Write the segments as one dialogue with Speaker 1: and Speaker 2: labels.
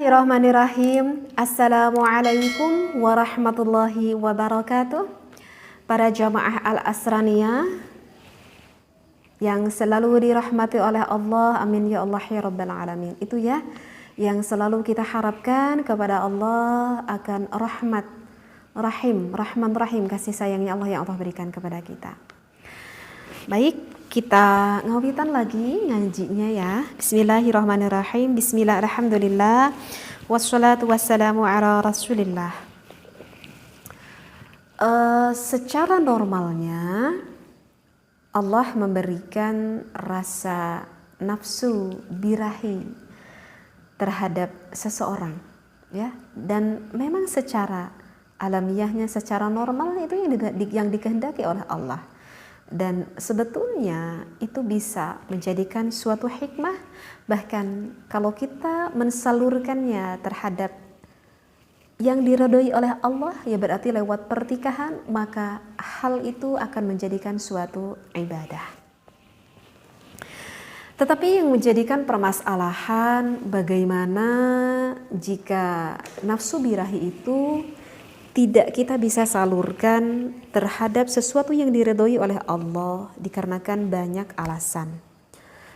Speaker 1: Bismillahirrahmanirrahim. Assalamualaikum warahmatullahi wabarakatuh. Para jamaah Al-Asraniyah yang selalu dirahmati oleh Allah, amin ya Allah ya Rabbal Alamin. Itu ya yang selalu kita harapkan kepada Allah akan rahmat, rahman rahim, kasih sayangnya Allah yang Allah berikan kepada kita. Baik, kita ngawitan lagi ngajinya ya. Bismillahirrahmanirrahim. Bismillah, alhamdulillah, wassalatu wassalamu ala rasulillah. Secara normalnya Allah memberikan rasa nafsu birahi terhadap seseorang, ya. Dan memang secara alamiahnya, secara normal itu yang dikehendaki oleh Allah. Dan sebetulnya itu bisa menjadikan suatu hikmah, bahkan kalau kita mensalurkannya terhadap yang diridhoi oleh Allah, ya berarti lewat pertikahan, maka hal itu akan menjadikan suatu ibadah. Tetapi yang menjadikan permasalahan bagaimana jika nafsu birahi itu tidak kita bisa salurkan terhadap sesuatu yang diridhoi oleh Allah dikarenakan banyak alasan.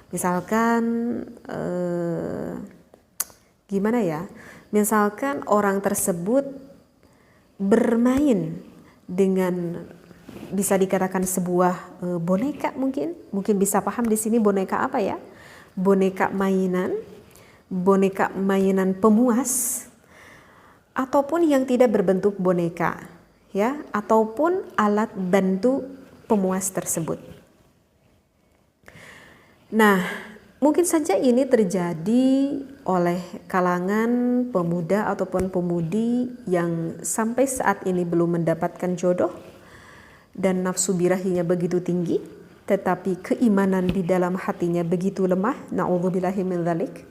Speaker 1: Misalkan gimana ya? Misalkan orang tersebut bermain dengan bisa dikatakan sebuah boneka, mungkin bisa paham di sini boneka apa ya? Boneka mainan pemuas, ataupun yang tidak berbentuk boneka, ya, ataupun alat bantu pemuas tersebut. Nah, mungkin saja ini terjadi oleh kalangan pemuda ataupun pemudi yang sampai saat ini belum mendapatkan jodoh dan nafsu birahinya begitu tinggi, tetapi keimanan di dalam hatinya begitu lemah. Na'udzubillahi min dzalik.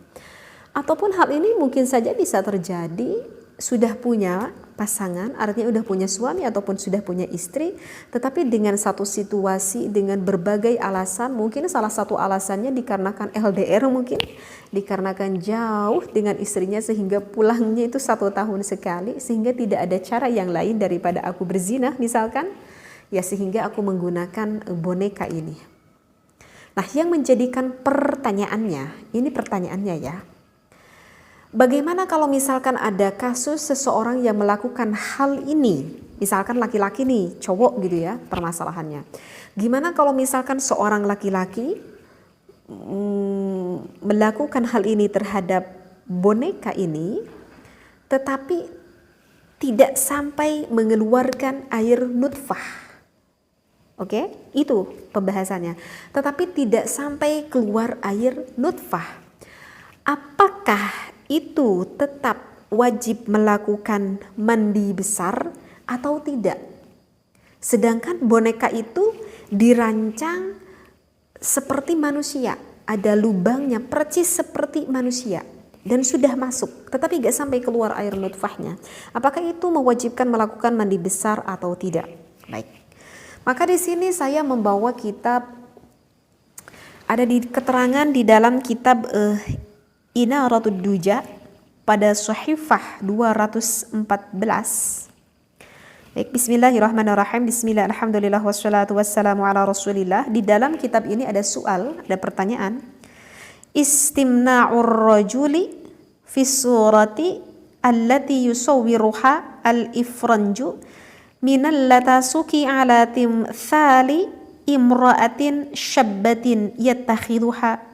Speaker 1: Ataupun hal ini mungkin saja bisa terjadi sudah punya pasangan, artinya sudah punya suami ataupun sudah punya istri, tetapi dengan satu situasi, dengan berbagai alasan, mungkin salah satu alasannya dikarenakan LDR, mungkin dikarenakan jauh dengan istrinya sehingga pulangnya itu 1 tahun sekali, sehingga tidak ada cara yang lain daripada aku berzina misalkan, ya, sehingga aku menggunakan boneka ini. Nah, yang menjadikan pertanyaannya, ini pertanyaannya ya, bagaimana kalau misalkan ada kasus seseorang yang melakukan hal ini, misalkan laki-laki nih, cowok gitu ya permasalahannya. Gimana kalau misalkan seorang laki-laki melakukan hal ini terhadap boneka ini, tetapi tidak sampai mengeluarkan air nutfah. Oke, itu pembahasannya. Tetapi tidak sampai keluar air nutfah. Apakah itu tetap wajib melakukan mandi besar atau tidak? Sedangkan boneka itu dirancang seperti manusia, ada lubangnya percis seperti manusia dan sudah masuk, tetapi gak sampai keluar air nutfahnya. Apakah itu mewajibkan melakukan mandi besar atau tidak? Baik, maka di sini saya membawa kitab, ada di keterangan di dalam kitab Inaratud Duja pada Shahifah 214. Baik, bismillahirrahmanirrahim. Bismillah, alhamdulillah, wassalatu wassalamu ala rasulillah. Di dalam kitab ini ada soal, ada pertanyaan. Istimna'ur rajuli fi surati allati yusawwiruha al-ifranju minal latasuki ala timthali imra'atin syabbatin yattakhiduha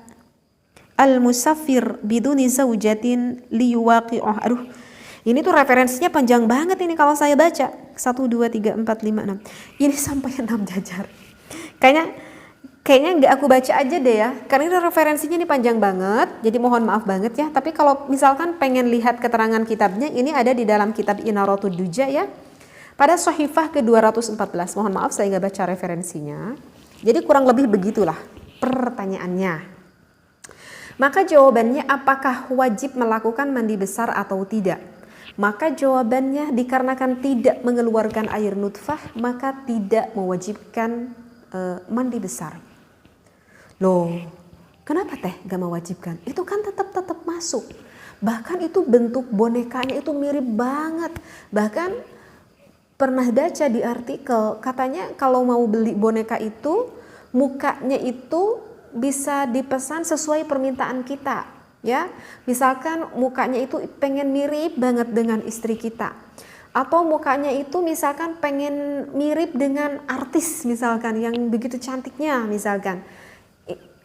Speaker 1: al-musafir biduni zaujatin liyuwaqi'uh. Aduh, ini tuh referensinya panjang banget ini kalau saya baca. 1, 2, 3, 4, 5, 6. Ini sampai 6 jajar. Kayaknya nggak aku baca aja deh ya. Karena ini referensinya ini panjang banget. Jadi mohon maaf banget ya. Tapi kalau misalkan pengen lihat keterangan kitabnya, ini ada di dalam kitab Inaratud Duja ya. Pada Shahifah ke-214. Mohon maaf saya nggak baca referensinya. Jadi kurang lebih begitulah pertanyaannya. Maka jawabannya, apakah wajib melakukan mandi besar atau tidak? Maka jawabannya, dikarenakan tidak mengeluarkan air nutfah, maka tidak mewajibkan mandi besar. Loh, kenapa teh gak mewajibkan? Itu kan tetap masuk. Bahkan itu bentuk bonekanya itu mirip banget. Bahkan pernah baca di artikel, katanya kalau mau beli boneka itu, mukanya itu bisa dipesan sesuai permintaan kita, ya. Misalkan mukanya itu pengen mirip banget dengan istri kita, atau mukanya itu misalkan pengen mirip dengan artis misalkan yang begitu cantiknya misalkan,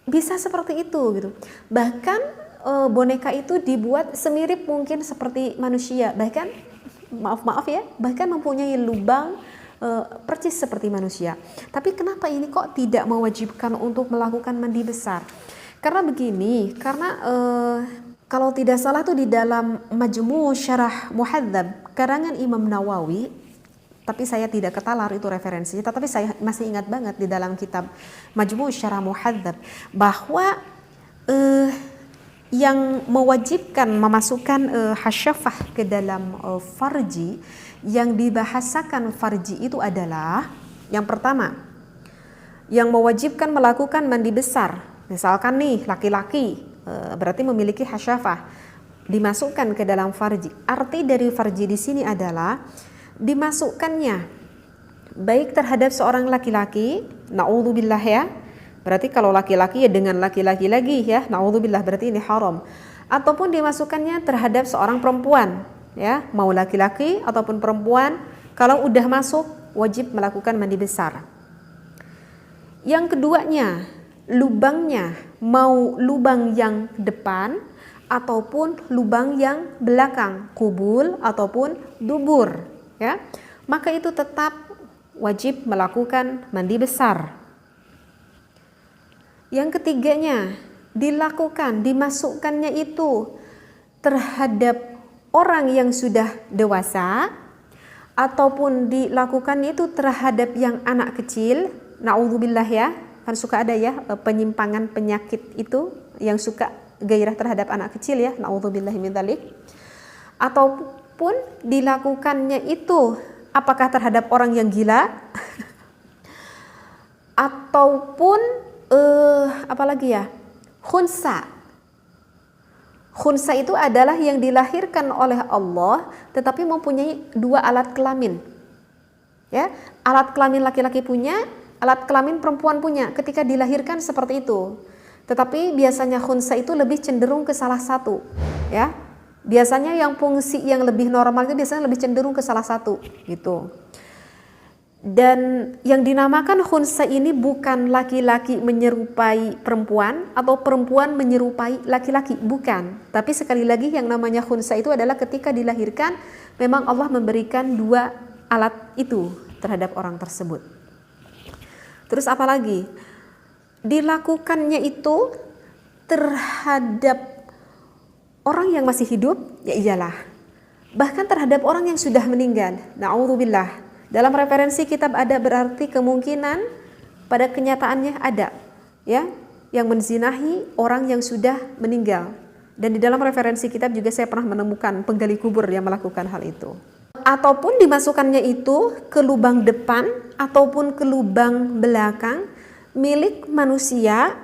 Speaker 1: bisa seperti itu gitu. Bahkan boneka itu dibuat semirip mungkin seperti manusia, bahkan maaf ya, bahkan mempunyai lubang percis seperti manusia. Tapi kenapa ini kok tidak mewajibkan untuk melakukan mandi besar? Karena begini, karena kalau tidak salah tuh di dalam Majmu' Syarah Muhadzab karangan Imam Nawawi, tapi saya tidak ketalar itu referensinya, tetapi saya masih ingat banget di dalam kitab Majmu' Syarah Muhadzab bahwa yang mewajibkan memasukkan hasyafah ke dalam farji, yang dibahasakan farji itu adalah yang pertama, yang mewajibkan melakukan mandi besar. Misalkan nih laki-laki berarti memiliki hasyafah, dimasukkan ke dalam farji. Arti dari farji di sini adalah dimasukkannya baik terhadap seorang laki-laki, naudzubillah ya. Berarti kalau laki-laki ya dengan laki-laki lagi ya, naudzubillah, berarti ini haram. Ataupun dimasukkannya terhadap seorang perempuan, ya, mau laki-laki ataupun perempuan, kalau udah masuk wajib melakukan mandi besar. Yang keduanya, lubangnya mau lubang yang depan ataupun lubang yang belakang, kubul ataupun dubur, ya, maka itu tetap wajib melakukan mandi besar. Yang ketiganya, dimasukkannya itu terhadap orang yang sudah dewasa, ataupun dilakukannya itu terhadap yang anak kecil, naudzubillah ya, kan suka ada ya penyimpangan penyakit itu yang suka gairah terhadap anak kecil ya, naudzubillah min dzalik. Ataupun dilakukannya itu apakah terhadap orang yang gila ataupun apalagi ya, khunsa. Khunsa itu adalah yang dilahirkan oleh Allah tetapi mempunyai dua alat kelamin, ya, alat kelamin laki-laki punya, alat kelamin perempuan punya ketika dilahirkan seperti itu. Tetapi biasanya khunsa itu lebih cenderung ke salah satu, ya. Biasanya yang fungsi yang lebih normal itu biasanya lebih cenderung ke salah satu gitu. Dan yang dinamakan khunsa ini bukan laki-laki menyerupai perempuan atau perempuan menyerupai laki-laki, bukan. Tapi sekali lagi yang namanya khunsa itu adalah ketika dilahirkan memang Allah memberikan dua alat itu terhadap orang tersebut. Terus apalagi? Dilakukannya itu terhadap orang yang masih hidup, ya iyalah. Bahkan terhadap orang yang sudah meninggal, na'udzubillah. Dalam referensi kitab ada berarti kemungkinan pada kenyataannya ada, ya, yang menzinahi orang yang sudah meninggal. Dan di dalam referensi kitab juga saya pernah menemukan penggali kubur yang melakukan hal itu. Ataupun dimasukkannya itu ke lubang depan ataupun ke lubang belakang milik manusia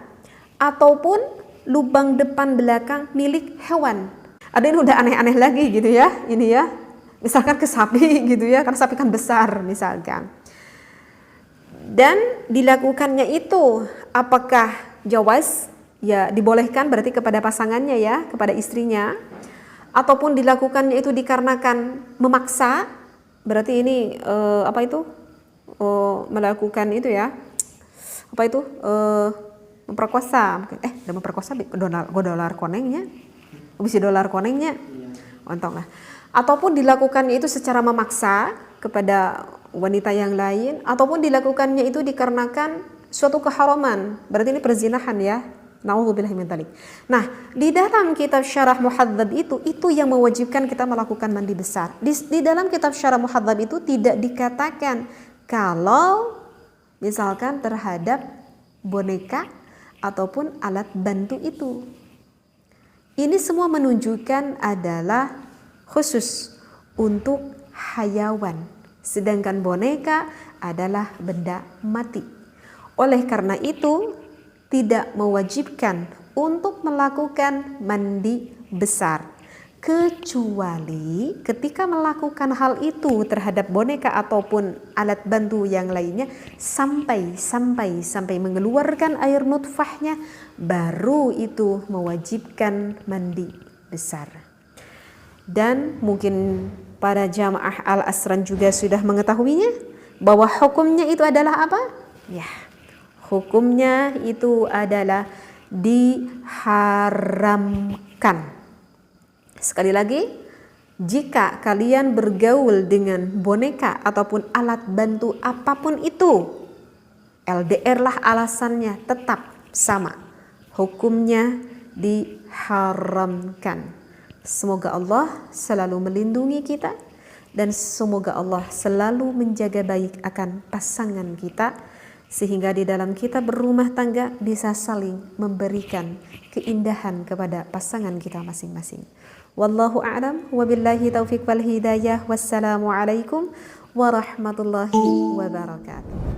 Speaker 1: ataupun lubang depan belakang milik hewan. Ada yang udah aneh-aneh lagi gitu ya, ini ya. Misalkan ke sapi gitu ya, karena sapi kan besar misalkan. Dan dilakukannya itu apakah jawaz, ya dibolehkan berarti kepada pasangannya ya, kepada istrinya, ataupun dilakukannya itu dikarenakan memaksa, berarti ini melakukan itu ya, memperkosa, udah memperkosa dolar konengnya, bisa dolar konengnya, ontong lah. Ataupun dilakukannya itu secara memaksa kepada wanita yang lain, ataupun dilakukannya itu dikarenakan suatu keharaman, berarti ini perzinahan ya, naudzubillahi min dzalik. Nah, di dalam kitab Syarah Muhadzab itu yang mewajibkan kita melakukan mandi besar. Di dalam kitab Syarah Muhadzab itu tidak dikatakan kalau misalkan terhadap boneka ataupun alat bantu itu. Ini semua menunjukkan adalah khusus untuk hayawan, sedangkan boneka adalah benda mati. Oleh karena itu tidak mewajibkan untuk melakukan mandi besar. kecuali ketika melakukan hal itu terhadap boneka ataupun alat bantu yang lainnya sampai mengeluarkan air nutfahnya, baru itu mewajibkan mandi besar. Dan mungkin para jamaah Al-Asran juga sudah mengetahuinya bahwa hukumnya itu adalah apa? Ya, hukumnya itu adalah diharamkan. Sekali lagi, jika kalian bergaul dengan boneka ataupun alat bantu apapun itu, LDR lah alasannya, tetap sama. Hukumnya diharamkan. Semoga Allah selalu melindungi kita dan semoga Allah selalu menjaga baik akan pasangan kita, sehingga di dalam kita berumah tangga bisa saling memberikan keindahan kepada pasangan kita masing-masing. Wallahu a'lam wa billahi taufiq wal hidayah. Wassalamu alaikum warahmatullahi wabarakatuh.